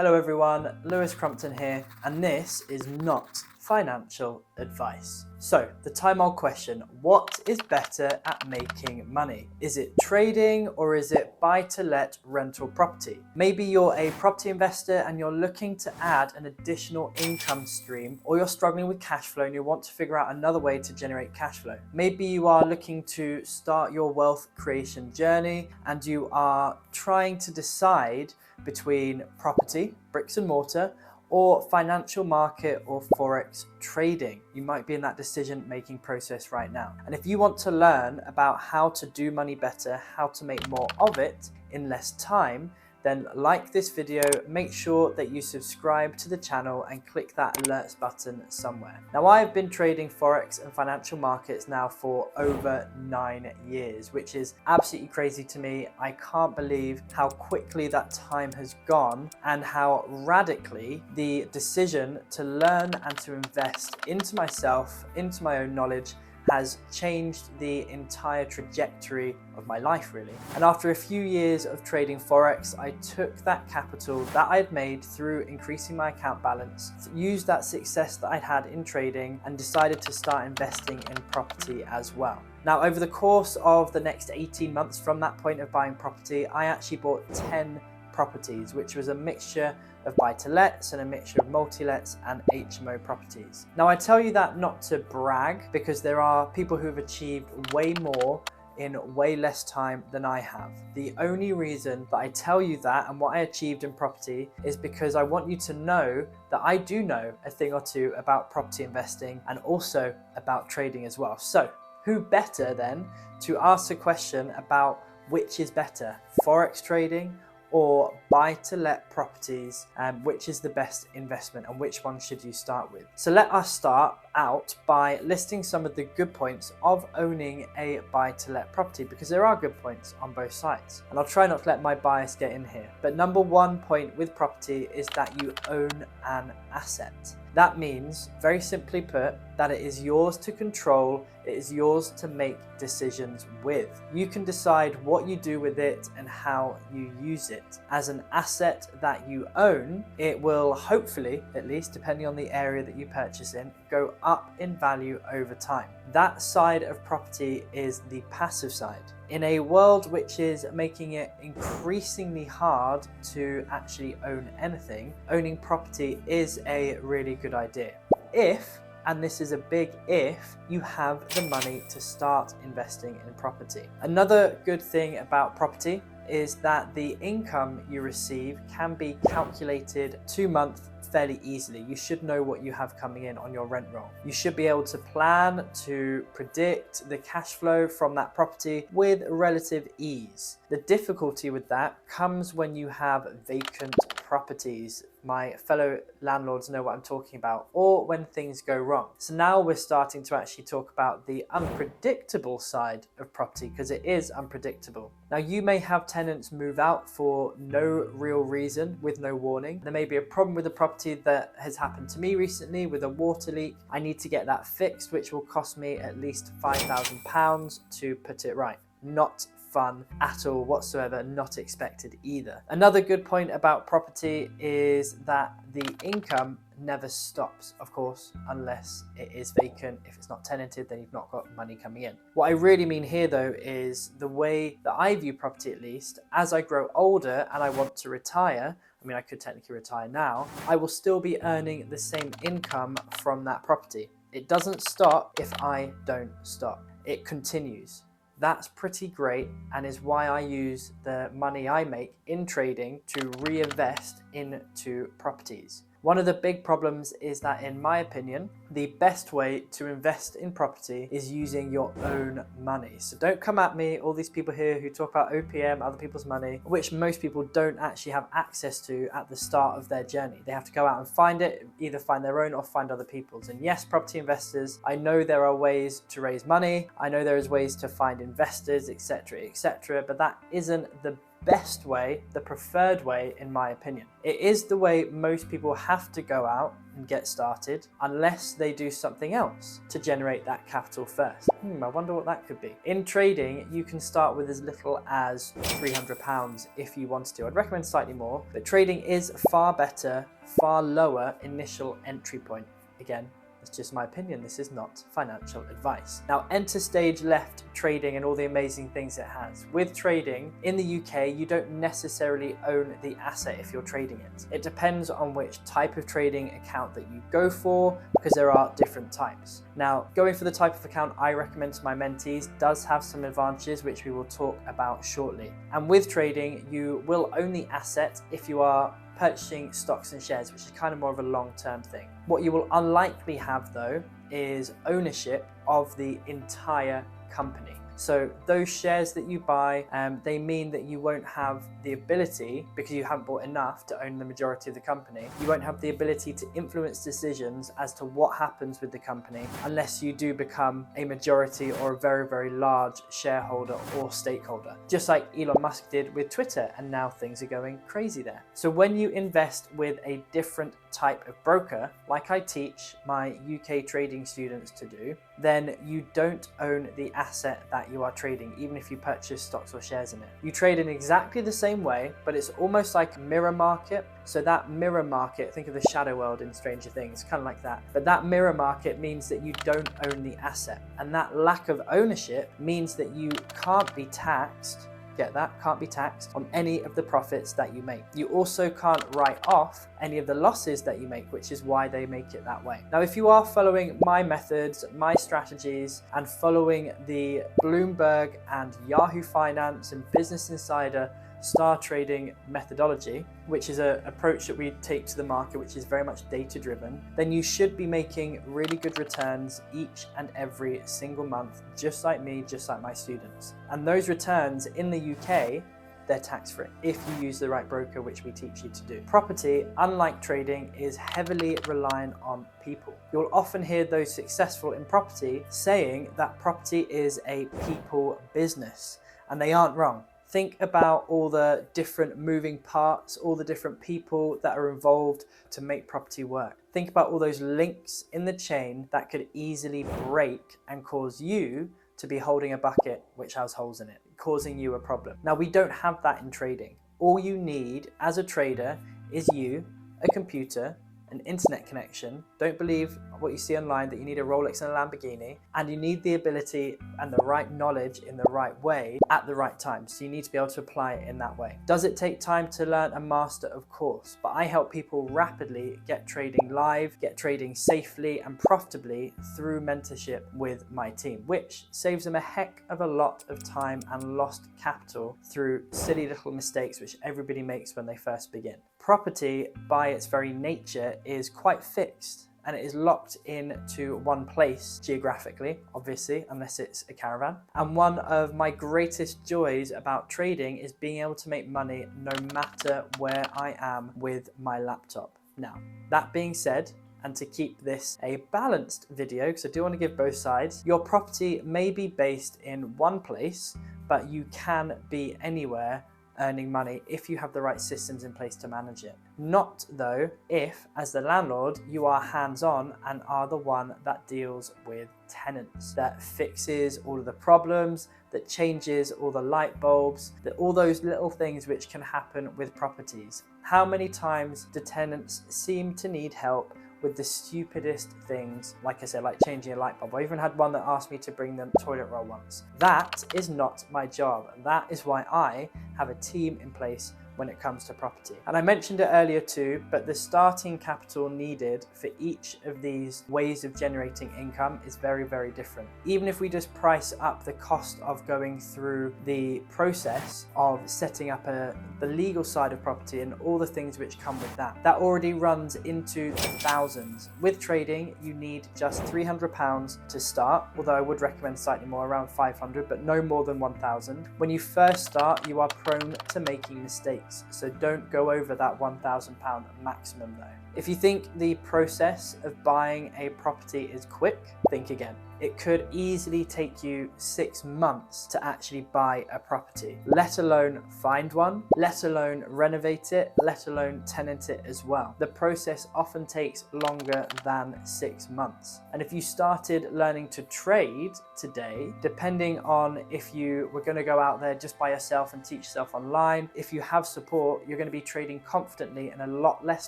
Hello everyone, Lewis Crumpton here, and this is not financial advice. So, the time-old question, what is better at making money? Is it trading or is it buy-to-let rental property? Maybe you're a property investor and you're looking to add an additional income stream, or you're struggling with cash flow and you want to figure out another way to generate cash flow. Maybe you are looking to start your wealth creation journey and you are trying to decide between property, bricks and mortar, or financial market or forex trading. You might be in that decision-making process right now. And if you want to learn about how to do money better, how to make more of it in less time, then like this video, make sure that you subscribe to the channel and click that alerts button somewhere. Now, I've been trading Forex and financial markets now for over 9 years, which is absolutely crazy to me. I can't believe how quickly that time has gone and how radically the decision to learn and to invest into myself, into my own knowledge, has changed the entire trajectory of my life, really. And after a few years of trading Forex, I took that capital that I'd made through increasing my account balance, used that success that I'd had in trading, and decided to start investing in property as well. Now, over the course of the next 18 months from that point of buying property, I actually bought 10 properties, which was a mixture of buy-to-lets and a mixture of multi-lets and HMO properties. Now, I tell you that not to brag, because there are people who have achieved way more in way less time than I have. The only reason that I tell you that and what I achieved in property is because I want you to know that I do know a thing or two about property investing and also about trading as well. So, who better then to ask the question about which is better, Forex trading or buy-to-let properties, which is the best investment and which one should you start with? So let us start out by listing some of the good points of owning a buy-to-let property, because there are good points on both sides. And I'll try not to let my bias get in here. But number one point with property is that you own an asset. That means, very simply put, that it is yours to control, it is yours to make decisions with. You can decide what you do with it and how you use it. As an asset that you own, it will hopefully, at least depending on the area that you purchase in, go up in value over time. That side of property is the passive side. In a world which is making it increasingly hard to actually own anything, owning property is a really good idea. If, and this is a big if, you have the money to start investing in property. Another good thing about property is that the income you receive can be calculated to month fairly easily. You should know what you have coming in on your rent roll. You should be able to plan to predict the cash flow from that property with relative ease. The difficulty with that comes when you have vacant properties. My fellow landlords know what I'm talking about, or when things go wrong. So now we're starting to actually talk about the unpredictable side of property, because it is unpredictable. Now, you may have tenants move out for no real reason with no warning. There may be a problem with the property that has happened to me recently with a water leak. I need to get that fixed, which will cost me at least £5,000 to put it right. Not fun at all whatsoever, not expected either. Another good point about property is that the income never stops, of course, unless it is vacant. If it's not tenanted, then you've not got money coming in. What I really mean here, though, is the way that I view property, at least, as I grow older and I want to retire, I mean, I could technically retire now, I will still be earning the same income from that property. It doesn't stop if I don't stop. It continues. That's pretty great, and is why I use the money I make in trading to reinvest into properties. One of the big problems is that, in my opinion, the best way to invest in property is using your own money. So don't come at me, all these people here who talk about OPM, other people's money, which most people don't actually have access to at the start of their journey. They have to go out and find it, either find their own or find other people's. And yes, property investors, I know there are ways to raise money. I know there is ways to find investors, etc., but that isn't the best way, the preferred way in my opinion. It is the way most people have to go out and get started unless they do something else to generate that capital first. I wonder what that could be. In trading, you can start with as little as £300 if you wanted to. I'd recommend slightly more, but trading is far better, far lower initial entry point. Again, that's just my opinion. This is not financial advice. Now, enter stage left trading and all the amazing things it has. With trading in the UK, you don't necessarily own the asset if you're trading it. It depends on which type of trading account that you go for, because there are different types. Now, going for the type of account I recommend to my mentees does have some advantages, which we will talk about shortly. And with trading, you will own the asset if you are purchasing stocks and shares, which is kind of more of a long-term thing. What you will unlikely have though is ownership of the entire company. So those shares that you buy, they mean that you won't have the ability, because you haven't bought enough to own the majority of the company, you won't have the ability to influence decisions as to what happens with the company unless you do become a majority or a very, very large shareholder or stakeholder. Just like Elon Musk did with Twitter, and now things are going crazy there. So when you invest with a different type of broker, like I teach my UK trading students to do, then you don't own the asset that you are trading, even if you purchase stocks or shares in it. You trade in exactly the same way, but it's almost like a mirror market. So that mirror market, think of the shadow world in Stranger Things, kind of like that. But that mirror market means that you don't own the asset. And that lack of ownership means that you can't be taxed, get that, can't be taxed on any of the profits that you make. You also can't write off any of the losses that you make, which is why they make it that way. Now, if you are following my methods, my strategies, and following the Bloomberg and Yahoo Finance and Business Insider star trading methodology, which is an approach that we take to the market, which is very much data driven, then you should be making really good returns each and every single month, just like me, just like my students. And those returns in the UK, they're tax-free if you use the right broker, which we teach you to do. Property, unlike trading, is heavily reliant on people. You'll often hear those successful in property saying that property is a people business, and they aren't wrong. Think about all the different moving parts, all the different people that are involved to make property work. Think about all those links in the chain that could easily break and cause you to be holding a bucket which has holes in it, causing you a problem. Now, we don't have that in trading. All you need as a trader is you, a computer, an internet connection. Don't believe what you see online that you need a Rolex and a Lamborghini, and you need the ability and the right knowledge in the right way at the right time. So you need to be able to apply it in that way. Does it take time to learn and master? Of course, but I help people rapidly get trading live, get trading safely and profitably through mentorship with my team, which saves them a heck of a lot of time and lost capital through silly little mistakes which everybody makes when they first begin. Property, by its very nature, is quite fixed, and it is locked into one place geographically, obviously, unless it's a caravan. And one of my greatest joys about trading is being able to make money no matter where I am with my laptop. Now, that being said, and to keep this a balanced video, because I do want to give both sides, your property may be based in one place, but you can be anywhere earning money if you have the right systems in place to manage it. Not though if, as the landlord, you are hands-on and are the one that deals with tenants, that fixes all of the problems, that changes all the light bulbs, that all those little things which can happen with properties. How many times do tenants seem to need help with the stupidest things, like I said, like changing a light bulb? I even had one that asked me to bring them toilet roll once. That is not my job. That is why I have a team in place when it comes to property. And I mentioned it earlier too, but the starting capital needed for each of these ways of generating income is very, very different. Even if we just price up the cost of going through the process of setting up the legal side of property and all the things which come with that, that already runs into the thousands. With trading, you need just £300 to start, although I would recommend slightly more, around 500, but no more than 1,000. When you first start, you are prone to making mistakes. limits, so don't go over that £1,000 maximum though. If you think the process of buying a property is quick, think again. It could easily take you 6 months to actually buy a property, let alone find one, let alone renovate it, let alone tenant it as well. The process often takes longer than 6 months. And if you started learning to trade today, depending on if you were going to go out there just by yourself and teach yourself online, if you have support, you're going to be trading confidently in a lot less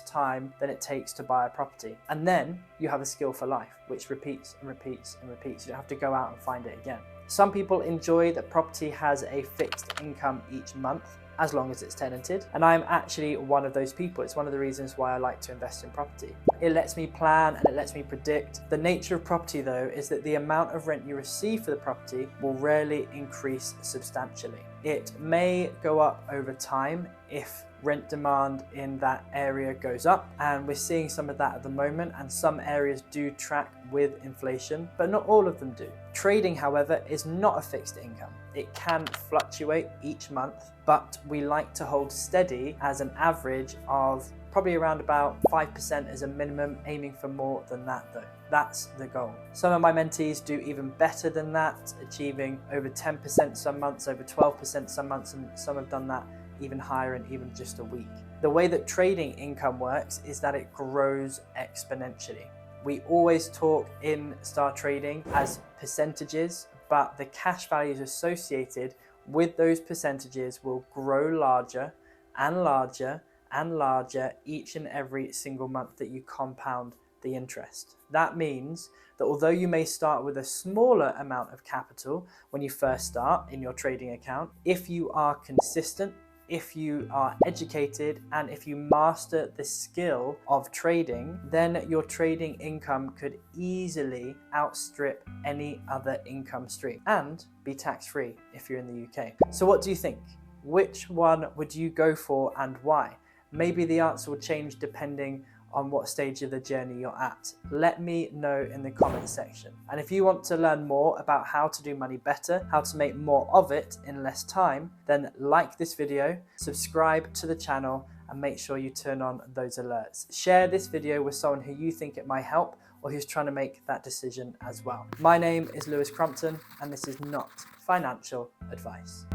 time than it takes to buy a property. And then you have a skill for life, which repeats and repeats and repeats. You don't have to go out and find it again. Some people enjoy that property has a fixed income each month, as long as it's tenanted. And I'm actually one of those people. It's one of the reasons why I like to invest in property. It lets me plan and it lets me predict. The nature of property though is that the amount of rent you receive for the property will rarely increase substantially. It may go up over time if rent demand in that area goes up, and we're seeing some of that at the moment, and some areas do track with inflation, but not all of them do. Trading, however, is not a fixed income. It can fluctuate each month, but we like to hold steady as an average of probably around about 5% as a minimum, aiming for more than that though. That's the goal. Some of my mentees do even better than that, achieving over 10% some months, over 12% some months, and some have done that even higher in even just a week. The way that trading income works is that it grows exponentially. We always talk in Star Trading as percentages, but the cash values associated with those percentages will grow larger and larger and larger each and every single month that you compound the interest. That means that although you may start with a smaller amount of capital when you first start in your trading account, if you are consistent, if you are educated, and if you master the skill of trading, then your trading income could easily outstrip any other income stream and be tax-free if you're in the UK. So what do you think? Which one would you go for and why? Maybe the answer will change depending on what stage of the journey you're at. Let me know in the comments section. And if you want to learn more about how to do money better, how to make more of it in less time, then like this video, subscribe to the channel, and make sure you turn on those alerts. Share this video with someone who you think it might help or who's trying to make that decision as well. My name is Lewis Crumpton, and this is not financial advice.